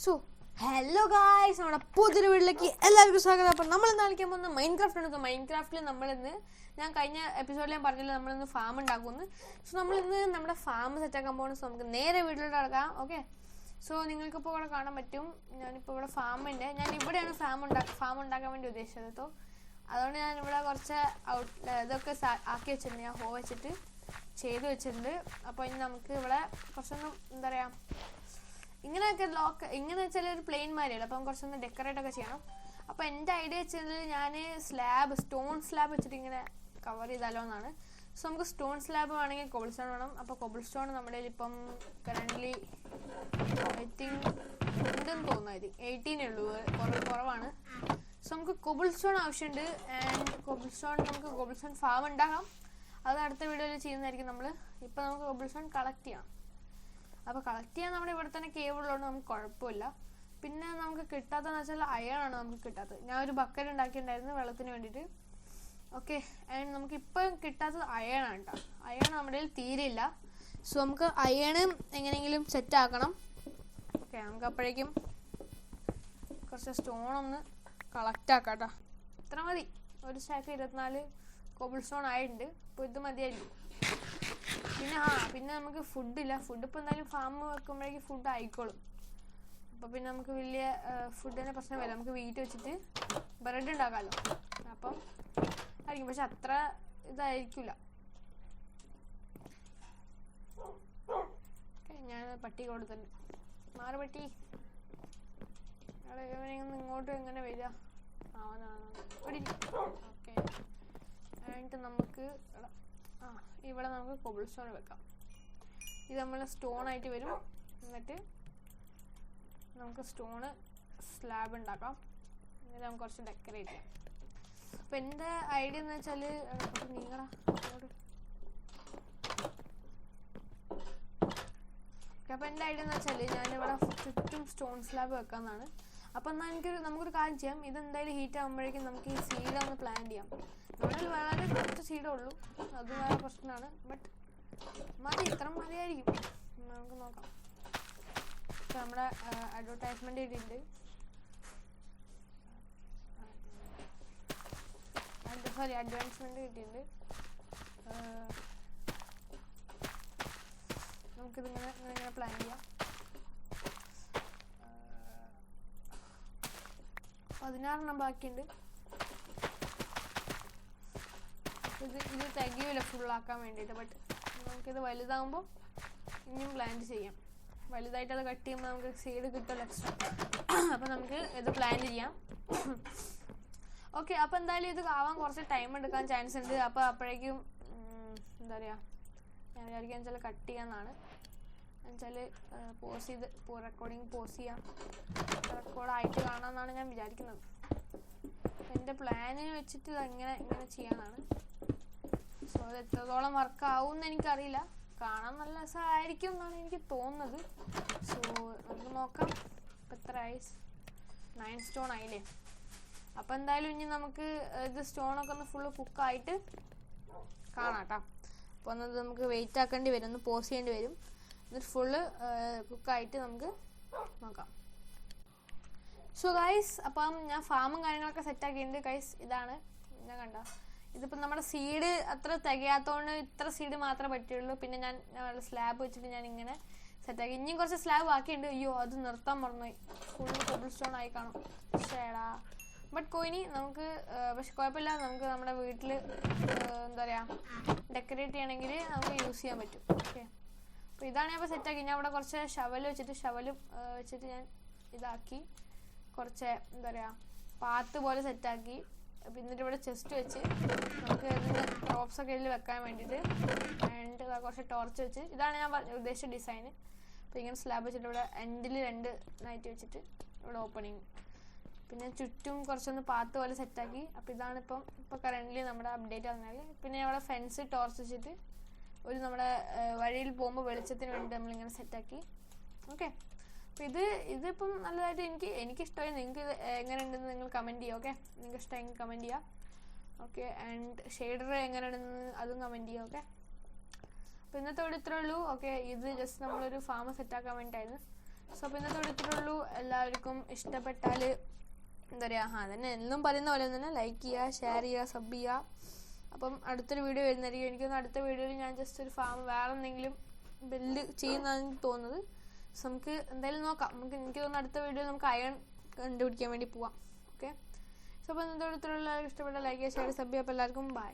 So hello guys, നമ്മുടെ പുതിയൊരു വീട്ടിലേക്ക് എല്ലാവർക്കും സ്വാഗതം. അപ്പം നമ്മൾ ഇന്ന് കളിക്കാൻ പോകുന്ന മൈൻക്രാഫ്റ്റ് ആണ്. മൈൻക്രാഫ്റ്റിൽ നമ്മളിന്ന് ഞാൻ കഴിഞ്ഞ എപ്പിസോഡിൽ ഞാൻ പറഞ്ഞില്ല നമ്മളിന്ന് ഫാം ഉണ്ടാക്കുമെന്ന്. സോ നമ്മളിന്ന് നമ്മുടെ ഫാം സെറ്റാക്കാൻ പോകുന്നത്. സോ നമുക്ക് നേരെ വീട്ടിലോട്ട് കിടക്കാം. ഓക്കെ, സോ നിങ്ങൾക്കിപ്പോൾ ഇവിടെ കാണാൻ പറ്റും. ഞാനിപ്പോൾ ഇവിടെ ഫാമിൻ്റെ ഞാൻ ഇവിടെയാണ് ഫാം ഉണ്ടാക്കാൻ വേണ്ടി ഉദ്ദേശിച്ചത്. സോ അതുകൊണ്ട് ഞാൻ ഇവിടെ കുറച്ച് ഇതൊക്കെ ആക്കി വെച്ചിട്ടുണ്ട്. ഞാൻ ഹോ വെച്ചിട്ട് ചെയ്ത് വെച്ചിട്ടുണ്ട്. അപ്പോൾ ഇനി നമുക്ക് ഇവിടെ കുറച്ചൊന്നും എന്താ പറയുക, ഇങ്ങനെയൊക്കെ ഇങ്ങനെ വെച്ചാൽ ഒരു പ്ലെയിൻ മാതിരിയല്ല. അപ്പം കുറച്ചൊന്ന് ഡെക്കറേറ്റ് ഒക്കെ ചെയ്യണം. അപ്പോൾ എൻ്റെ ഐഡിയ വെച്ചാൽ ഞാൻ സ്റ്റോൺ സ്ലാബ് വെച്ചിട്ട് ഇങ്ങനെ കവർ ചെയ്താലോ എന്നാണ്. സോ നമുക്ക് സ്റ്റോൺ സ്ലാബ് വേണമെങ്കിൽ കോബിൾ സ്റ്റോൺ വേണം. അപ്പോൾ കോബിൾ സ്റ്റോൺ നമ്മുടെ ഇപ്പം കറൻ്റ്ലി ഐ തിങ്ക് ഉണ്ടെന്ന് തോന്നുന്നു. 18 ഉള്ളൂ, കുറവാണ്. സോ നമുക്ക് കോബിൾ സ്റ്റോൺ ആവശ്യമുണ്ട്. ആൻഡ് കോബിൾ സ്റ്റോൺ ഫാം ഉണ്ടാക്കാം. അത് അടുത്ത വീഡിയോയിൽ ചെയ്യുന്നതായിരിക്കും. ഇപ്പം നമുക്ക് കോബിൾ സ്റ്റോൺ കളക്ട് ചെയ്യാം. അപ്പോൾ കളക്ട് ചെയ്യാൻ നമ്മുടെ ഇവിടെ തന്നെ കേബിളുള്ളതുകൊണ്ട് നമുക്ക് കുഴപ്പമില്ല. പിന്നെ നമുക്ക് കിട്ടാത്തതെന്ന് വെച്ചാൽ അയണാണ് നമുക്ക് കിട്ടാത്തത്. ഞാൻ ഒരു ബക്കറ്റ് ഉണ്ടാക്കിയിട്ടുണ്ടായിരുന്നു വെള്ളത്തിന് വേണ്ടിയിട്ട്. ഓക്കെ, ആൻഡ് നമുക്കിപ്പം കിട്ടാത്തത് അയണാണ് കേട്ടോ. അയൺ നമ്മുടെ കയ്യിൽ തീരെയില്ല. സോ നമുക്ക് അയണ് എങ്ങനെയെങ്കിലും സെറ്റ് ആക്കണം. ഓക്കെ, നമുക്ക് അപ്പോഴേക്കും കുറച്ച് സ്റ്റോണൊന്ന് കളക്ട് ആക്കാം കേട്ടോ. ഇത്ര മതി. ഒരു സ്റ്റാക്ക് 24 കോബിൾ സ്റ്റോൺ ആയിട്ടുണ്ട്. അപ്പോൾ ഇത് മതിയായിരിക്കും. പിന്നെ നമുക്ക് ഫുഡില്ല. ഫുഡ് ഇപ്പോൾ എന്തായാലും ഫാം വെക്കുമ്പോഴേക്കും ഫുഡ് ആയിക്കോളും. അപ്പോൾ പിന്നെ നമുക്ക് വലിയ ഫുഡിൻ്റെ പ്രശ്നം വരില്ല. നമുക്ക് വീട്ടിൽ വെച്ചിട്ട് ബ്രെഡ് ഉണ്ടാക്കാമല്ലോ. അപ്പം ആയിരിക്കും, പക്ഷെ അത്ര ഇതായിരിക്കില്ല. ഞാൻ പട്ടി കൊടുത്തിട്ടുണ്ട്. മാറ് പട്ടി. ഇങ്ങോട്ടും എങ്ങനെ വരിക? ഓക്കെ, എന്നിട്ട് നമുക്ക് ഇവിടെ നമുക്ക് കോബിൾ സ്റ്റോൺ വെക്കാം. ഇത് നമ്മൾ സ്റ്റോൺ ആയിട്ട് വരും. എന്നിട്ട് നമുക്ക് സ്റ്റോണ് സ്ലാബ് ഉണ്ടാക്കാം. എന്നിട്ട് നമുക്ക് കുറച്ച് ഡെക്കറേറ്റ് ചെയ്യാം. അപ്പം എൻ്റെ ഐഡിയ എന്ന് വെച്ചാൽ നീങ്ങടാ അങ്ങോട്ട്. അപ്പം എൻ്റെ ഐഡിയ എന്ന് വെച്ചാൽ ഞാനിവിടെ ചുറ്റും സ്റ്റോൺ സ്ലാബ് വെക്കാമെന്നാണ്. അപ്പം എന്നാൽ നമുക്കൊരു കാര്യം ചെയ്യാം. ഇതെന്തായാലും ഹീറ്റ് ആകുമ്പോഴേക്കും നമുക്ക് ഈ സീഡ് ഒന്ന് പ്ലാൻ ചെയ്യാം. നമ്മളിൽ വളരെ കുറച്ച് സീഡേ ഉള്ളൂ, അത് വേറെ പ്രശ്നമാണ്. ബട്ട് ഇത്ര മതിയായിരിക്കും. നമുക്ക് നോക്കാം. ഇപ്പം നമ്മുടെ അഡ്വർടൈസ്മെന്റ് ഇട്ടിട്ടുണ്ട്. അഡ്വാൻസ്മെന്റ് കിട്ടിയിട്ടുണ്ട്. നമുക്കിതിങ്ങനെ പ്ലാൻ ചെയ്യാം. 16 ബാക്കിയുണ്ട്. ഇത് തികയില്ല ഫുള്ളാക്കാൻ വേണ്ടിയിട്ട്. ബട്ട് നമുക്കിത് വലുതാകുമ്പോൾ ഇനിയും പ്ലാൻ ചെയ്യാം. വലുതായിട്ട് അത് കട്ട് ചെയ്യുമ്പോൾ നമുക്ക് സീഡ് കിട്ടുമല്ലോ എക്സ്ട്രാ. അപ്പം നമുക്ക് ഇത് പ്ലാൻ ചെയ്യാം. ഓക്കെ, അപ്പോൾ എന്തായാലും ഇത് ആവാൻ കുറച്ച് ടൈം എടുക്കാൻ ചാൻസ് ഉണ്ട്. അപ്പോൾ അപ്പോഴേക്കും എന്താ പറയുക, ഞാൻ വിചാരിക്കുക വെച്ചാൽ കട്ട് ചെയ്യാമെന്നാണ്. എന്നുവെച്ചാൽ പോസ് ചെയ്ത് റെക്കോർഡിങ് പോസ് ചെയ്യാം, റെക്കോർഡായിട്ട് കാണാമെന്നാണ് ഞാൻ വിചാരിക്കുന്നത്. എൻ്റെ പ്ലാനിന് വെച്ചിട്ട് ഇങ്ങനെ ചെയ്യാനാണ്. സോ അത് എത്രത്തോളം വർക്കാവും എന്ന് എനിക്കറിയില്ല. കാണാൻ നല്ല രസമായിരിക്കും എന്നാണ് എനിക്ക് തോന്നുന്നത്. സോ നമുക്ക് നോക്കാം. ഇപ്പം എത്ര ആയി? 9 സ്റ്റോൺ ആയില്ലേ. അപ്പം എന്തായാലും ഇനി നമുക്ക് ഇത് സ്റ്റോണൊക്കെ ഒന്ന് ഫുള്ള് കുക്കായിട്ട് കാണാം കേട്ടോ. അപ്പോൾ ഒന്നത് നമുക്ക് വെയിറ്റ് ആക്കേണ്ടി വരും, ഒന്ന് പോസ് ചെയ്യേണ്ടി വരും. എന്നിട്ട് ഫുള്ള് കുക്കായിട്ട് നമുക്ക് നോക്കാം. സോ ഗൈസ്, അപ്പം ഞാൻ ഫാമും കാര്യങ്ങളൊക്കെ സെറ്റാക്കിയിട്ടുണ്ട്. ഗൈസ് ഇതാണ്, ഞാൻ കണ്ട ഇതിപ്പോൾ നമ്മുടെ സീഡ് അത്ര തികയാത്തതുകൊണ്ട് ഇത്ര സീഡ് മാത്രമേ പറ്റുള്ളൂ. പിന്നെ ഞാൻ സ്ലാബ് വെച്ചിട്ട് ഞാൻ ഇങ്ങനെ സെറ്റാക്കി. ഇനിയും കുറച്ച് സ്ലാബ് ബാക്കിയുണ്ട്. അയ്യോ, അത് നിർത്താൻ മറന്നുപോയി. ഫുള്ള് കോബിൾ സ്റ്റോൺ ആയി കാണും. ഷേടാ. ബട്ട് കോയിനി നമുക്ക് പക്ഷെ കുഴപ്പമില്ല. നമുക്ക് നമ്മുടെ വീട്ടിൽ എന്താ പറയുക, ഡെക്കറേറ്റ് ചെയ്യണമെങ്കിൽ നമുക്ക് യൂസ് ചെയ്യാൻ പറ്റും. ഓക്കെ, അപ്പോൾ ഇതാണ് ഞാൻ ഇപ്പോൾ സെറ്റാക്കി. ഞാൻ ഇവിടെ കുറച്ച് ഷവലും വെച്ചിട്ട് ഞാൻ ഇതാക്കി കുറച്ച് എന്താ പറയുക പാത്ത് പോലെ സെറ്റാക്കി. എന്നിട്ട് ഇവിടെ ചെസ്റ്റ് വെച്ച് നമുക്ക് ടോപ്സ് ഒക്കെ ഇതിൽ വെക്കാൻ വേണ്ടിയിട്ട്. ആൻഡ് കുറച്ച് ടോർച്ച് വെച്ച്, ഇതാണ് ഞാൻ ഉദ്ദേശിച്ച ഡിസൈന്. അപ്പോൾ ഇങ്ങനെ സ്ലാബ് വെച്ചിട്ട് ഇവിടെ എൻഡിൽ 2 നൈറ്റ് വെച്ചിട്ട് ഇവിടെ ഓപ്പണിങ്. പിന്നെ ചുറ്റും കുറച്ചൊന്ന് പാത്ത് പോലെ സെറ്റാക്കി. അപ്പോൾ ഇതാണ് ഇപ്പോൾ കറൻ്റ്ലി നമ്മുടെ അപ്ഡേറ്റ് ആകുന്നത്. പിന്നെ ഇവിടെ ഫെൻസ് ടോർച്ച് വെച്ചിട്ട് ഒരു നമ്മുടെ വഴിയിൽ പോകുമ്പോൾ വെളിച്ചത്തിന് വേണ്ടി നമ്മളിങ്ങനെ സെറ്റാക്കി. ഓക്കെ, അപ്പോൾ ഇതിപ്പം നല്ലതായിട്ട് എനിക്കിഷ്ടമായി. നിങ്ങൾക്ക് ഇത് എങ്ങനെ ഉണ്ടെന്ന് നിങ്ങൾ കമൻറ്റ് ചെയ്യുക. ഓക്കെ, നിങ്ങൾക്ക് ഇഷ്ടമെങ്കിൽ കമൻറ്റ് ചെയ്യുക. ഓക്കെ, ആൻഡ് ഷെയ്ഡർ എങ്ങനെ ഉണ്ടെന്ന് അതും കമൻറ്റ് ചെയ്യുക. ഓക്കെ, അപ്പോൾ ഇന്നത്തെ ഇവിടെ ഇത്രേ ഉള്ളൂ. ഓക്കെ, ഇത് ജസ്റ്റ് നമ്മളൊരു ഫാം സെറ്റാക്കാൻ വേണ്ടിയിട്ടായിരുന്നു. സോ അപ്പോൾ ഇന്നത്തെ എടുത്തിട്ടുള്ളൂ. എല്ലാവർക്കും ഇഷ്ടപ്പെട്ടാൽ എന്താ പറയുക, അതന്നെ എന്നും പറയുന്ന പോലെ തന്നെ ലൈക്ക് ചെയ്യുക, ഷെയർ ചെയ്യുക, സബ് ചെയ്യുക. അപ്പം അടുത്തൊരു വീഡിയോ വരുന്നതായിരിക്കും. എനിക്കൊന്ന് അടുത്ത വീഡിയോയിൽ ഞാൻ ജസ്റ്റ് ഒരു ഫാം വേറെ എന്തെങ്കിലും ബിൽഡ് ചെയ്യുന്നതാണ് എനിക്ക് തോന്നുന്നത്. സോ നമുക്ക് എന്തായാലും നോക്കാം. എനിക്ക് തോന്നുന്നു അടുത്ത വീഡിയോയിൽ നമുക്ക് അയൺ കണ്ടുപിടിക്കാൻ വേണ്ടി പോവാം. ഓക്കെ, സോ അപ്പോൾ ഇന്നത്തെ അടുത്തുള്ള ഇഷ്ടപ്പെട്ട ലൈക്ക് ചെയ്യുക, ഷെയർ, സബ് ചെയ്യുക. അപ്പോൾ എല്ലാവർക്കും ബൈ.